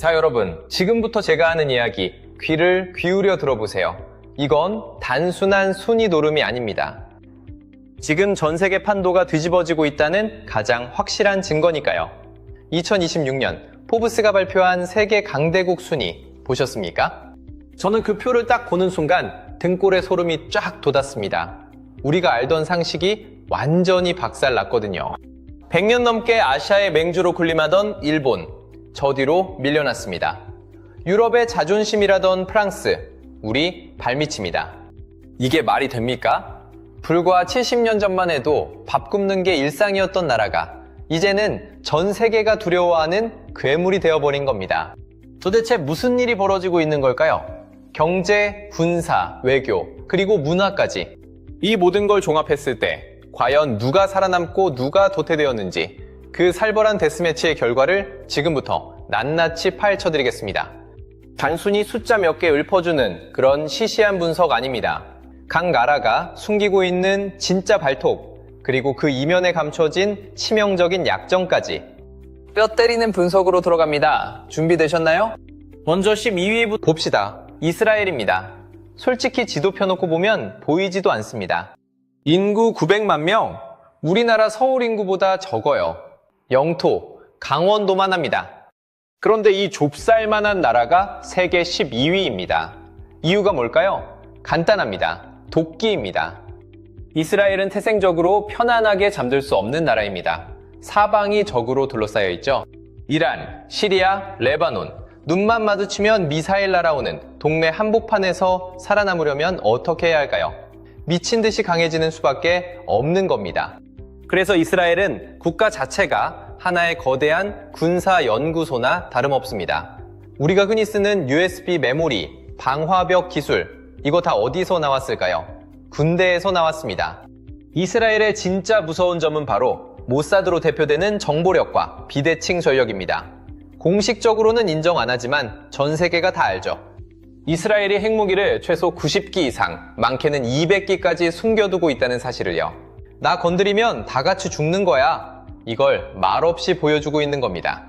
자, 여러분, 지금부터 제가 하는 이야기 귀를 기울여 들어보세요. 이건 단순한 순위 노름이 아닙니다. 지금 전 세계 판도가 뒤집어지고 있다는 가장 확실한 증거니까요. 2026년 포브스가 발표한 세계 강대국 순위 보셨습니까? 저는 그 표를 딱 보는 순간 등골에 소름이 쫙 돋았습니다. 우리가 알던 상식이 완전히 박살났거든요. 100년 넘게 아시아의 맹주로 군림하던 일본, 저 뒤로 밀려났습니다. 유럽의 자존심이라던 프랑스, 우리 발밑입니다. 이게 말이 됩니까? 불과 70년 전만 해도 밥 굽는 게 일상이었던 나라가 이제는 전 세계가 두려워하는 괴물이 되어버린 겁니다. 도대체 무슨 일이 벌어지고 있는 걸까요? 경제, 군사, 외교, 그리고 문화까지. 이 모든 걸 종합했을 때 과연 누가 살아남고 누가 도태되었는지 그 살벌한 데스매치의 결과를 지금부터 낱낱이 파헤쳐드리겠습니다. 단순히 숫자 몇 개 읊어주는 그런 시시한 분석 아닙니다. 각 나라가 숨기고 있는 진짜 발톱, 그리고 그 이면에 감춰진 치명적인 약점까지 뼈 때리는 분석으로 들어갑니다. 준비되셨나요? 먼저 12위부터 봅시다. 이스라엘입니다. 솔직히 지도 펴놓고 보면 보이지도 않습니다. 인구 900만 명, 우리나라 서울 인구보다 적어요. 영토, 강원도만 합니다. 그런데 이 좁쌀만한 나라가 세계 12위입니다. 이유가 뭘까요? 간단합니다. 도끼입니다. 이스라엘은 태생적으로 편안하게 잠들 수 없는 나라입니다. 사방이 적으로 둘러싸여 있죠. 이란, 시리아, 레바논, 눈만 마주치면 미사일 날아오는 동네 한복판에서 살아남으려면 어떻게 해야 할까요? 미친 듯이 강해지는 수밖에 없는 겁니다. 그래서 이스라엘은 국가 자체가 하나의 거대한 군사 연구소나 다름없습니다. 우리가 흔히 쓰는 USB 메모리, 방화벽 기술, 이거 다 어디서 나왔을까요? 군대에서 나왔습니다. 이스라엘의 진짜 무서운 점은 바로 모사드로 대표되는 정보력과 비대칭 전력입니다. 공식적으로는 인정 안 하지만 전 세계가 다 알죠. 이스라엘이 핵무기를 최소 90기 이상, 많게는 200기까지 숨겨두고 있다는 사실을요. 나 건드리면 다 같이 죽는 거야. 이걸 말없이 보여주고 있는 겁니다.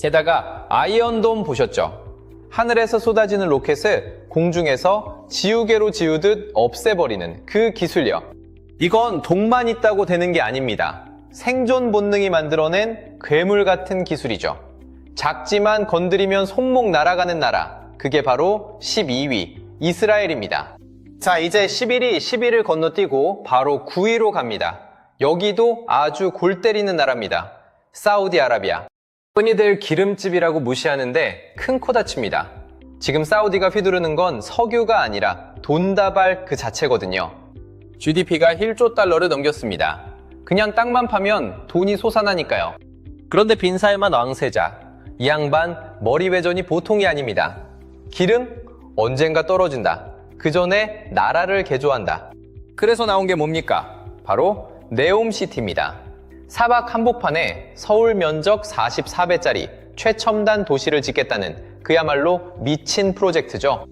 게다가 아이언돔 보셨죠? 하늘에서 쏟아지는 로켓을 공중에서 지우개로 지우듯 없애버리는 그 기술력. 이건 돈만 있다고 되는 게 아닙니다. 생존 본능이 만들어낸 괴물 같은 기술이죠. 작지만 건드리면 손목 날아가는 나라, 그게 바로 12위 이스라엘입니다. 자, 이제 11위, 10위를 건너뛰고 바로 9위로 갑니다. 여기도 아주 골 때리는 나라입니다. 사우디아라비아. 흔히들 기름집이라고 무시하는데 큰 코 다칩니다. 지금 사우디가 휘두르는 건 석유가 아니라 돈다발 그 자체거든요. GDP가 1조 달러를 넘겼습니다. 그냥 땅만 파면 돈이 솟아나니까요. 그런데 빈살만 왕세자. 이 양반 머리 회전이 보통이 아닙니다. 기름? 언젠가 떨어진다. 그 전에 나라를 개조한다. 그래서 나온 게 뭡니까? 바로 네옴시티입니다. 사막 한복판에 서울 면적 44배짜리 최첨단 도시를 짓겠다는 그야말로 미친 프로젝트죠.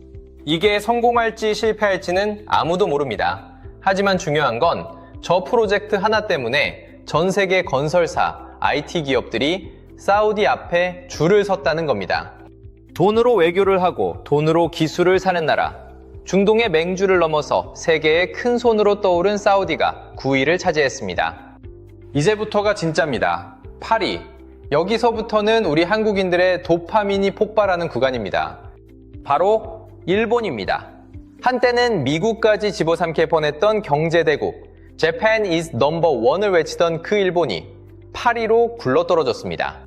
이게 성공할지 실패할지는 아무도 모릅니다. 하지만 중요한 건 저 프로젝트 하나 때문에 전 세계 건설사, IT 기업들이 사우디 앞에 줄을 섰다는 겁니다. 돈으로 외교를 하고 돈으로 기술을 사는 나라. 중동의 맹주를 넘어서 세계의 큰 손으로 떠오른 사우디가 9위를 차지했습니다. 이제부터가 진짜입니다. 8위. 여기서부터는 우리 한국인들의 도파민이 폭발하는 구간입니다. 바로 일본입니다. 한때는 미국까지 집어삼킬 뻔했던 경제대국 Japan is number one을 외치던 그 일본이 8위로 굴러떨어졌습니다.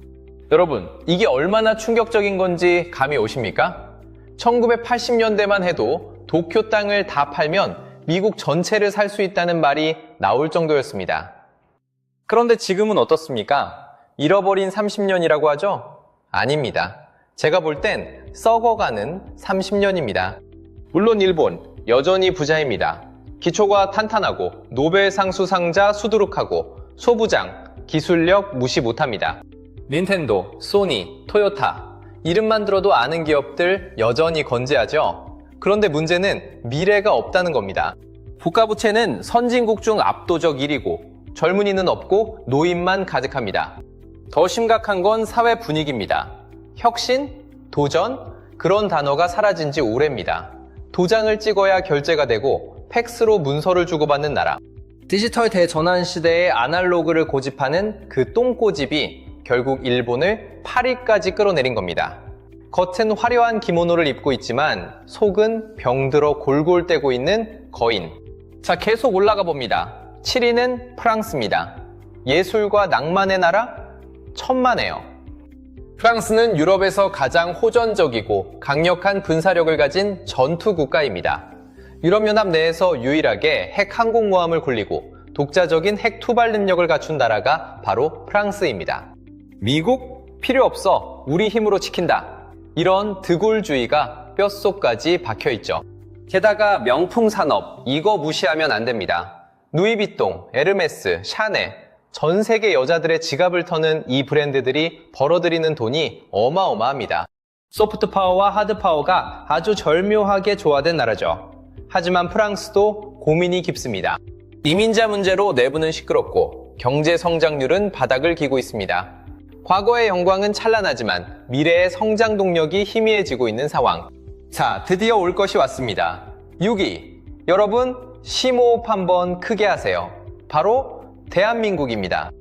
여러분, 이게 얼마나 충격적인 건지 감이 오십니까? 1980년대만 해도 도쿄 땅을 다 팔면 미국 전체를 살 수 있다는 말이 나올 정도였습니다. 그런데 지금은 어떻습니까? 잃어버린 30년이라고 하죠? 아닙니다. 제가 볼 땐 썩어가는 30년입니다. 물론 일본, 여전히 부자입니다. 기초가 탄탄하고 노벨상 수상자 수두룩하고 소부장, 기술력 무시 못합니다. 닌텐도, 소니, 토요타, 이름만 들어도 아는 기업들 여전히 건재하죠? 그런데 문제는 미래가 없다는 겁니다. 국가부채는 선진국 중 압도적 1위고 젊은이는 없고 노인만 가득합니다. 더 심각한 건 사회 분위기입니다. 혁신? 도전? 그런 단어가 사라진 지 오래입니다. 도장을 찍어야 결제가 되고 팩스로 문서를 주고받는 나라. 디지털 대전환 시대의 아날로그를 고집하는 그 똥꼬집이 결국 일본을 파리까지 끌어내린 겁니다. 겉은 화려한 기모노를 입고 있지만 속은 병들어 골골대고 있는 거인. 자, 계속 올라가 봅니다. 7위는 프랑스입니다. 예술과 낭만의 나라? 천만에요. 프랑스는 유럽에서 가장 호전적이고 강력한 군사력을 가진 전투 국가입니다. 유럽연합 내에서 유일하게 핵 항공모함을 굴리고 독자적인 핵 투발 능력을 갖춘 나라가 바로 프랑스입니다. 미국? 필요 없어. 우리 힘으로 지킨다. 이런 드골주의가 뼛속까지 박혀있죠. 게다가 명품 산업, 이거 무시하면 안 됩니다. 누이비통, 에르메스, 샤넬, 전 세계 여자들의 지갑을 터는 이 브랜드들이 벌어들이는 돈이 어마어마합니다. 소프트 파워와 하드 파워가 아주 절묘하게 조화된 나라죠. 하지만 프랑스도 고민이 깊습니다. 이민자 문제로 내부는 시끄럽고 경제 성장률은 바닥을 기고 있습니다. 과거의 영광은 찬란하지만 미래의 성장 동력이 희미해지고 있는 상황. 자, 드디어 올 것이 왔습니다. 6위. 여러분, 심호흡 한번 크게 하세요. 바로 대한민국입니다.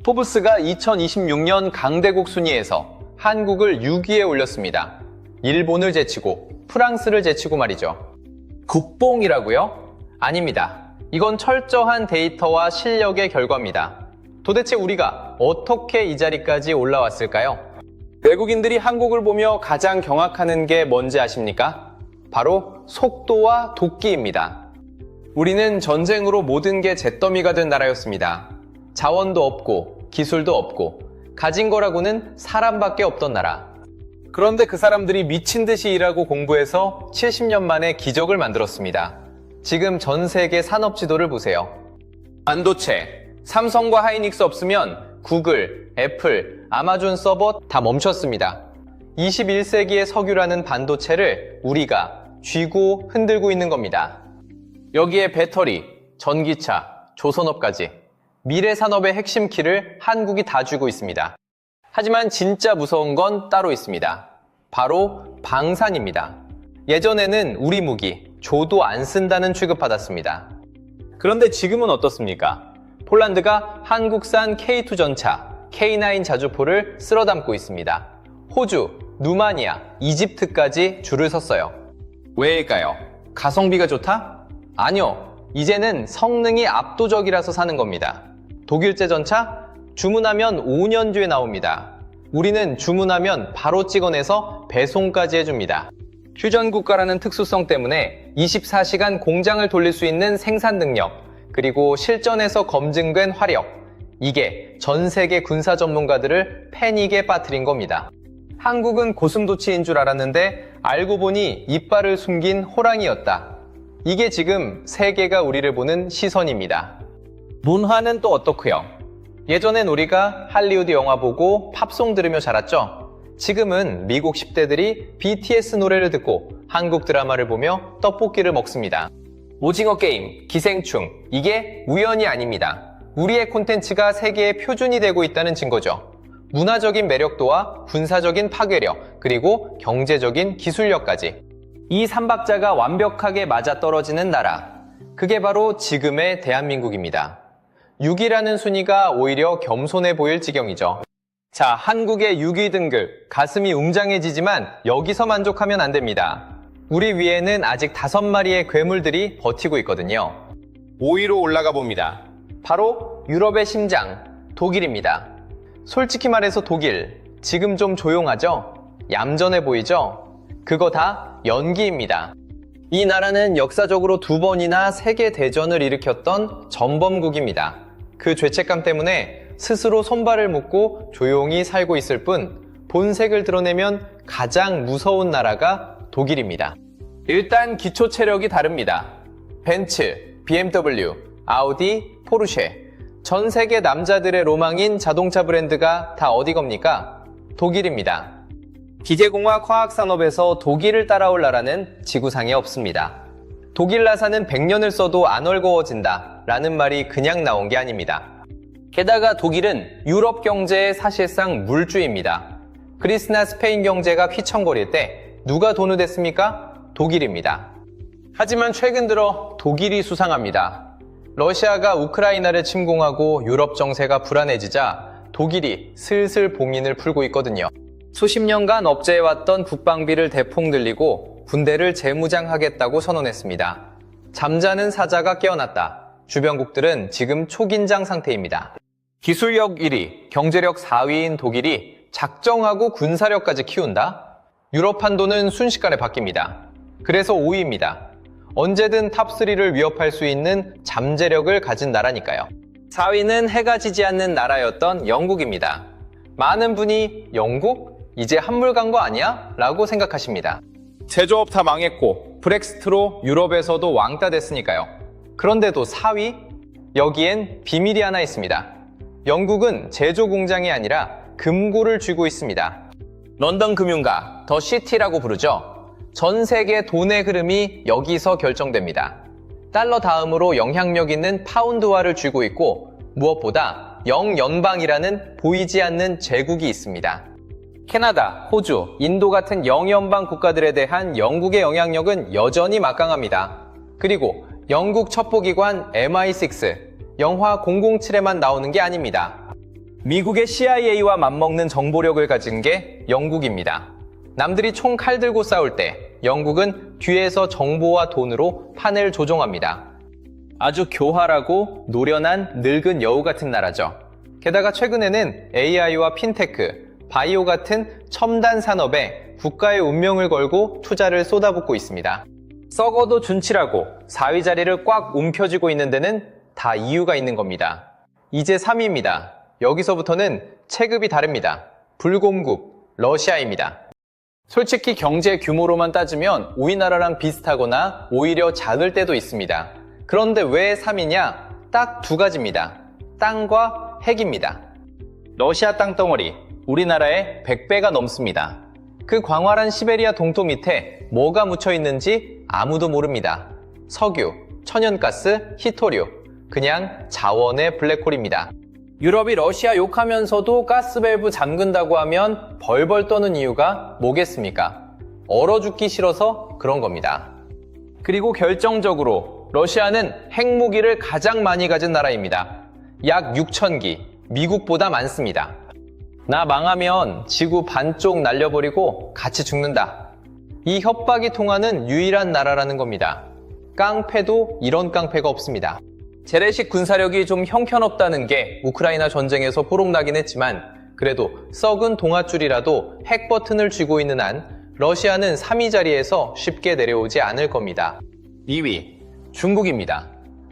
포브스가 2026년 강대국 순위에서 한국을 6위에 올렸습니다. 일본을 제치고 프랑스를 제치고 말이죠. 국뽕이라고요? 아닙니다. 이건 철저한 데이터와 실력의 결과입니다. 도대체 우리가 어떻게 이 자리까지 올라왔을까요? 외국인들이 한국을 보며 가장 경악하는 게 뭔지 아십니까? 바로 속도와 도끼입니다. 우리는 전쟁으로 모든 게 잿더미가 된 나라였습니다. 자원도 없고 기술도 없고 가진 거라고는 사람밖에 없던 나라. 그런데 그 사람들이 미친 듯이 일하고 공부해서 70년 만에 기적을 만들었습니다. 지금 전 세계 산업 지도를 보세요. 반도체, 삼성과 하이닉스 없으면 구글, 애플, 아마존 서버 다 멈췄습니다. 21세기의 석유라는 반도체를 우리가 쥐고 흔들고 있는 겁니다. 여기에 배터리, 전기차, 조선업까지 미래 산업의 핵심 키를 한국이 다 쥐고 있습니다. 하지만 진짜 무서운 건 따로 있습니다. 바로 방산입니다. 예전에는 우리 무기, 조도 안 쓴다는 취급받았습니다. 그런데 지금은 어떻습니까? 폴란드가 한국산 K2 전차, K9 자주포를 쓸어 담고 있습니다. 호주, 루마니아, 이집트까지 줄을 섰어요. 왜일까요? 가성비가 좋다? 아니요. 이제는 성능이 압도적이라서 사는 겁니다. 독일제 전차? 주문하면 5년 뒤에 나옵니다. 우리는 주문하면 바로 찍어내서 배송까지 해줍니다. 휴전국가라는 특수성 때문에 24시간 공장을 돌릴 수 있는 생산 능력, 그리고 실전에서 검증된 화력, 이게 전 세계 군사 전문가들을 패닉에 빠뜨린 겁니다. 한국은 고슴도치인 줄 알았는데 알고 보니 이빨을 숨긴 호랑이였다. 이게 지금 세계가 우리를 보는 시선입니다. 문화는 또 어떻고요? 예전엔 우리가 할리우드 영화 보고 팝송 들으며 자랐죠? 지금은 미국 10대들이 BTS 노래를 듣고 한국 드라마를 보며 떡볶이를 먹습니다. 오징어 게임, 기생충, 이게 우연이 아닙니다. 우리의 콘텐츠가 세계의 표준이 되고 있다는 증거죠. 문화적인 매력도와 군사적인 파괴력, 그리고 경제적인 기술력까지. 이 삼박자가 완벽하게 맞아떨어지는 나라. 그게 바로 지금의 대한민국입니다. 6위라는 순위가 오히려 겸손해 보일 지경이죠. 자, 한국의 6위 등급, 가슴이 웅장해지지만 여기서 만족하면 안 됩니다. 우리 위에는 아직 5마리의 괴물들이 버티고 있거든요. 5위로 올라가 봅니다. 바로 유럽의 심장, 독일입니다. 솔직히 말해서 독일, 지금 좀 조용하죠? 얌전해 보이죠? 그거 다 연기입니다. 이 나라는 역사적으로 2번이나 세계대전을 일으켰던 전범국입니다. 그 죄책감 때문에 스스로 손발을 묶고 조용히 살고 있을 뿐 본색을 드러내면 가장 무서운 나라가 독일입니다. 일단 기초 체력이 다릅니다. 벤츠, BMW, 아우디, 포르쉐, 전 세계 남자들의 로망인 자동차 브랜드가 다 어디 겁니까? 독일입니다. 기계공학 화학산업에서 독일을 따라올 나라는 지구상에 없습니다. 독일 나사는 100년을 써도 안 얼거워진다 라는 말이 그냥 나온 게 아닙니다. 게다가 독일은 유럽 경제의 사실상 물주입니다. 그리스나 스페인 경제가 휘청거릴 때 누가 돈을 댔습니까? 독일입니다. 하지만 최근 들어 독일이 수상합니다. 러시아가 우크라이나를 침공하고 유럽 정세가 불안해지자 독일이 슬슬 봉인을 풀고 있거든요. 수십 년간 억제해왔던 국방비를 대폭 늘리고 군대를 재무장하겠다고 선언했습니다. 잠자는 사자가 깨어났다. 주변국들은 지금 초긴장 상태입니다. 기술력 1위, 경제력 4위인 독일이 작정하고 군사력까지 키운다? 유럽 한도는 순식간에 바뀝니다. 그래서 5위입니다. 언제든 탑3를 위협할 수 있는 잠재력을 가진 나라니까요. 4위는 해가 지지 않는 나라였던 영국입니다. 많은 분이 영국? 이제 한물 간 거 아니야? 라고 생각하십니다. 제조업 다 망했고 브렉시트로 유럽에서도 왕따 됐으니까요. 그런데도 4위? 여기엔 비밀이 하나 있습니다. 영국은 제조 공장이 아니라 금고를 쥐고 있습니다. 런던 금융가, 더 시티라고 부르죠. 전 세계 돈의 흐름이 여기서 결정됩니다. 달러 다음으로 영향력 있는 파운드화를 쥐고 있고 무엇보다 영연방이라는 보이지 않는 제국이 있습니다. 캐나다, 호주, 인도 같은 영연방 국가들에 대한 영국의 영향력은 여전히 막강합니다. 그리고 영국 첩보기관 MI6, 영화 007에만 나오는 게 아닙니다. 미국의 CIA와 맞먹는 정보력을 가진 게 영국입니다. 남들이 총 칼 들고 싸울 때 영국은 뒤에서 정보와 돈으로 판을 조종합니다. 아주 교활하고 노련한 늙은 여우 같은 나라죠. 게다가 최근에는 AI와 핀테크, 바이오 같은 첨단 산업에 국가의 운명을 걸고 투자를 쏟아붓고 있습니다. 썩어도 준치라고 4위 자리를 꽉 움켜쥐고 있는 데는 다 이유가 있는 겁니다. 이제 3위입니다. 여기서부터는 체급이 다릅니다. 불공국, 러시아입니다. 솔직히 경제 규모로만 따지면 우리나라랑 비슷하거나 오히려 작을 때도 있습니다. 그런데 왜 3위냐? 딱 두 가지입니다. 땅과 핵입니다. 러시아 땅덩어리, 우리나라의 100배가 넘습니다. 그 광활한 시베리아 동토 밑에 뭐가 묻혀 있는지 아무도 모릅니다. 석유, 천연가스, 히토류, 그냥 자원의 블랙홀입니다. 유럽이 러시아 욕하면서도 가스밸브 잠근다고 하면 벌벌 떠는 이유가 뭐겠습니까? 얼어 죽기 싫어서 그런 겁니다. 그리고 결정적으로 러시아는 핵무기를 가장 많이 가진 나라입니다. 약 6,000기, 미국보다 많습니다. 나 망하면 지구 반쪽 날려버리고 같이 죽는다. 이 협박이 통하는 유일한 나라라는 겁니다. 깡패도 이런 깡패가 없습니다. 재래식 군사력이 좀 형편없다는 게 우크라이나 전쟁에서 포록나긴 했지만 그래도 썩은 동아줄이라도 핵 버튼을 쥐고 있는 한 러시아는 3위 자리에서 쉽게 내려오지 않을 겁니다. 2위, 중국입니다.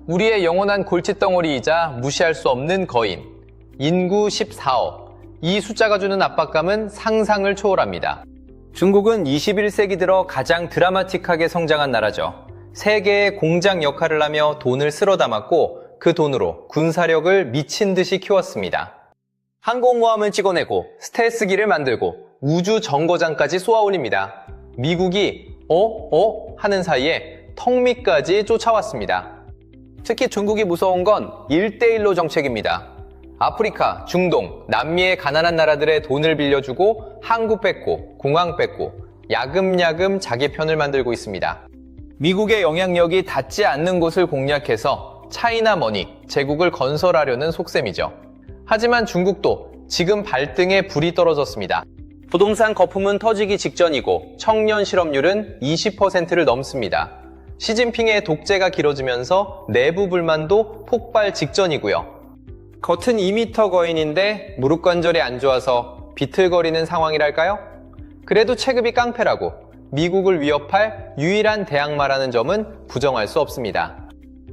우리의 영원한 골칫덩어리이자 무시할 수 없는 거인. 인구 14억. 이 숫자가 주는 압박감은 상상을 초월합니다. 중국은 21세기 들어 가장 드라마틱하게 성장한 나라죠. 세계의 공장 역할을 하며 돈을 쓸어 담았고 그 돈으로 군사력을 미친 듯이 키웠습니다. 항공모함을 찍어내고 스텔스기를 만들고 우주 정거장까지 쏘아올립니다. 미국이 하는 사이에 턱밑까지 쫓아왔습니다. 특히 중국이 무서운 건 1대1로 정책입니다. 아프리카, 중동, 남미의 가난한 나라들의 돈을 빌려주고 항구 뺏고 공항 뺏고 야금야금 자기 편을 만들고 있습니다. 미국의 영향력이 닿지 않는 곳을 공략해서 차이나 머니, 제국을 건설하려는 속셈이죠. 하지만 중국도 지금 발등에 불이 떨어졌습니다. 부동산 거품은 터지기 직전이고 청년 실업률은 20%를 넘습니다. 시진핑의 독재가 길어지면서 내부 불만도 폭발 직전이고요. 겉은 2m 거인인데 무릎 관절이 안 좋아서 비틀거리는 상황이랄까요? 그래도 체급이 깡패라고 미국을 위협할 유일한 대항마라는 점은 부정할 수 없습니다.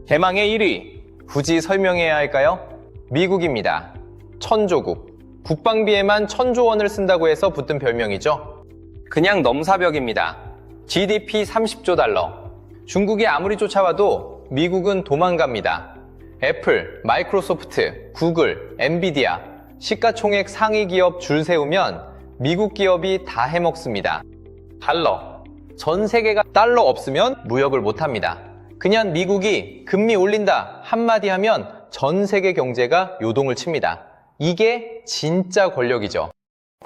대망의 1위, 굳이 설명해야 할까요? 미국입니다. 천조국. 국방비에만 1,000조 원을 쓴다고 해서 붙은 별명이죠. 그냥 넘사벽입니다. GDP 30조 달러. 중국이 아무리 쫓아와도 미국은 도망갑니다. 애플, 마이크로소프트, 구글, 엔비디아, 시가총액 상위 기업 줄 세우면 미국 기업이 다 해먹습니다. 달러. 전 세계가 달러 없으면 무역을 못합니다. 그냥 미국이 금리 올린다 한마디 하면 전 세계 경제가 요동을 칩니다. 이게 진짜 권력이죠.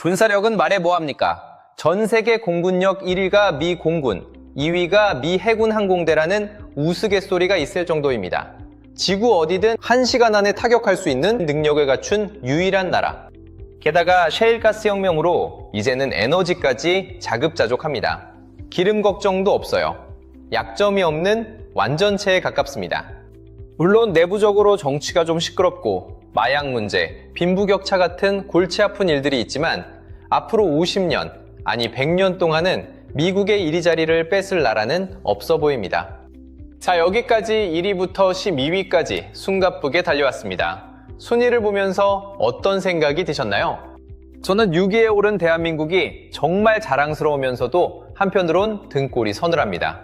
군사력은 말해 뭐합니까? 전 세계 공군력 1위가 미 공군, 2위가 미 해군 항공대라는 우스갯소리가 있을 정도입니다. 지구 어디든 1시간 안에 타격할 수 있는 능력을 갖춘 유일한 나라. 게다가 셰일가스 혁명으로 이제는 에너지까지 자급자족합니다. 기름 걱정도 없어요. 약점이 없는 완전체에 가깝습니다. 물론 내부적으로 정치가 좀 시끄럽고 마약 문제, 빈부격차 같은 골치 아픈 일들이 있지만 앞으로 50년, 아니 100년 동안은 미국의 이리자리를 뺏을 나라는 없어 보입니다. 자, 여기까지 1위부터 12위까지 숨가쁘게 달려왔습니다. 순위를 보면서 어떤 생각이 드셨나요? 저는 6위에 오른 대한민국이 정말 자랑스러우면서도 한편으론 등골이 서늘합니다.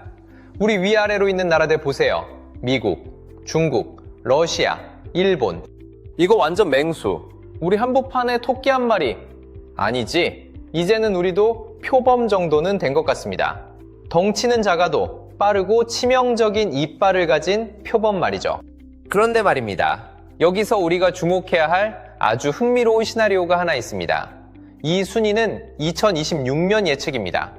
우리 위아래로 있는 나라들 보세요. 미국, 중국, 러시아, 일본. 이거 완전 맹수. 우리 한복판에 토끼 한 마리. 아니지. 이제는 우리도 표범 정도는 된 것 같습니다. 덩치는 작아도 빠르고 치명적인 이빨을 가진 표범 말이죠. 그런데 말입니다. 여기서 우리가 주목해야 할 아주 흥미로운 시나리오가 하나 있습니다. 이 순위는 2026년 예측입니다.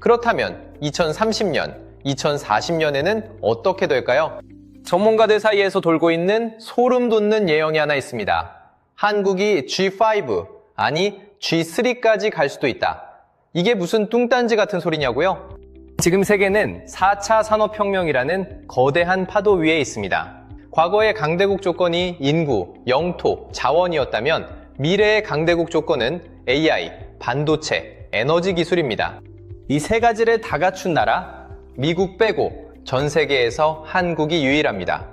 그렇다면 2030년, 2040년에는 어떻게 될까요? 전문가들 사이에서 돌고 있는 소름 돋는 예언이 하나 있습니다. 한국이 G5, 아니 G3까지 갈 수도 있다. 이게 무슨 뚱딴지 같은 소리냐고요? 지금 세계는 4차 산업혁명이라는 거대한 파도 위에 있습니다. 과거의 강대국 조건이 인구, 영토, 자원이었다면 미래의 강대국 조건은 AI, 반도체, 에너지 기술입니다. 이 세 가지를 다 갖춘 나라, 미국 빼고 전 세계에서 한국이 유일합니다.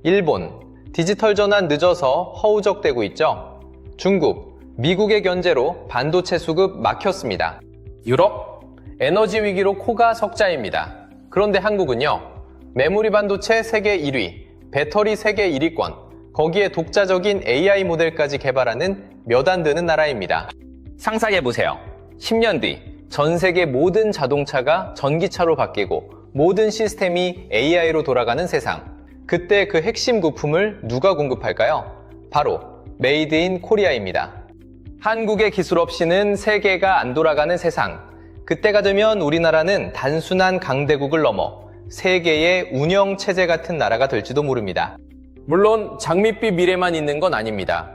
일본, 디지털 전환 늦어서 허우적대고 있죠. 중국, 미국의 견제로 반도체 수급 막혔습니다. 유럽, 에너지 위기로 코가 석자입니다. 그런데 한국은요, 메모리 반도체 세계 1위, 배터리 세계 1위권, 거기에 독자적인 AI 모델까지 개발하는 몇 안 되는 나라입니다. 상상해보세요. 10년 뒤 전 세계 모든 자동차가 전기차로 바뀌고 모든 시스템이 AI로 돌아가는 세상. 그때 그 핵심 부품을 누가 공급할까요? 바로 메이드 인 코리아입니다. 한국의 기술 없이는 세계가 안 돌아가는 세상. 그때가 되면 우리나라는 단순한 강대국을 넘어 세계의 운영체제 같은 나라가 될지도 모릅니다. 물론 장밋빛 미래만 있는 건 아닙니다.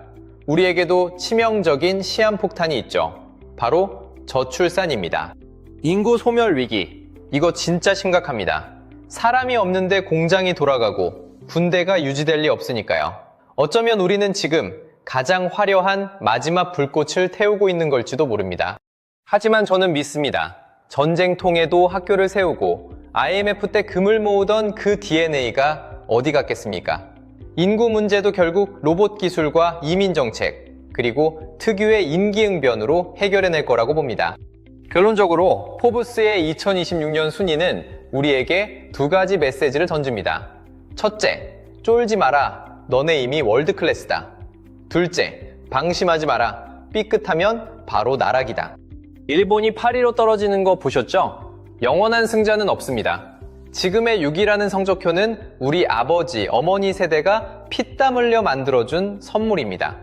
우리에게도 치명적인 시한폭탄이 있죠. 바로 저출산입니다. 인구 소멸 위기. 이거 진짜 심각합니다. 사람이 없는데 공장이 돌아가고 군대가 유지될 리 없으니까요. 어쩌면 우리는 지금 가장 화려한 마지막 불꽃을 태우고 있는 걸지도 모릅니다. 하지만 저는 믿습니다. 전쟁통에도 학교를 세우고 IMF 때 금을 모으던 그 DNA가 어디 갔겠습니까? 인구 문제도 결국 로봇 기술과 이민 정책, 그리고 특유의 임기응변으로 해결해낼 거라고 봅니다. 결론적으로 포브스의 2026년 순위는 우리에게 두 가지 메시지를 던집니다. 첫째, 쫄지 마라. 너네 이미 월드클래스다. 둘째, 방심하지 마라. 삐끗하면 바로 나락이다. 일본이 8위로 떨어지는 거 보셨죠? 영원한 승자는 없습니다. 지금의 6위라는 성적표는 우리 아버지, 어머니 세대가 피땀 흘려 만들어준 선물입니다.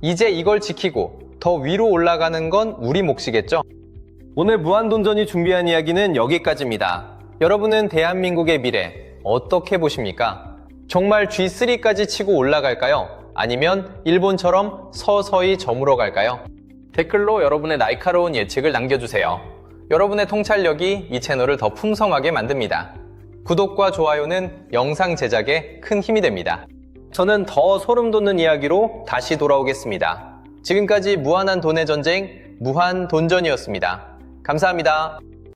이제 이걸 지키고 더 위로 올라가는 건 우리 몫이겠죠? 오늘 무한도전이 준비한 이야기는 여기까지입니다. 여러분은 대한민국의 미래 어떻게 보십니까? 정말 G3까지 치고 올라갈까요? 아니면 일본처럼 서서히 저물어 갈까요? 댓글로 여러분의 날카로운 예측을 남겨주세요. 여러분의 통찰력이 이 채널을 더 풍성하게 만듭니다. 구독과 좋아요는 영상 제작에 큰 힘이 됩니다. 저는 더 소름 돋는 이야기로 다시 돌아오겠습니다. 지금까지 무한한 돈의 전쟁, 무한돈전이었습니다. 감사합니다.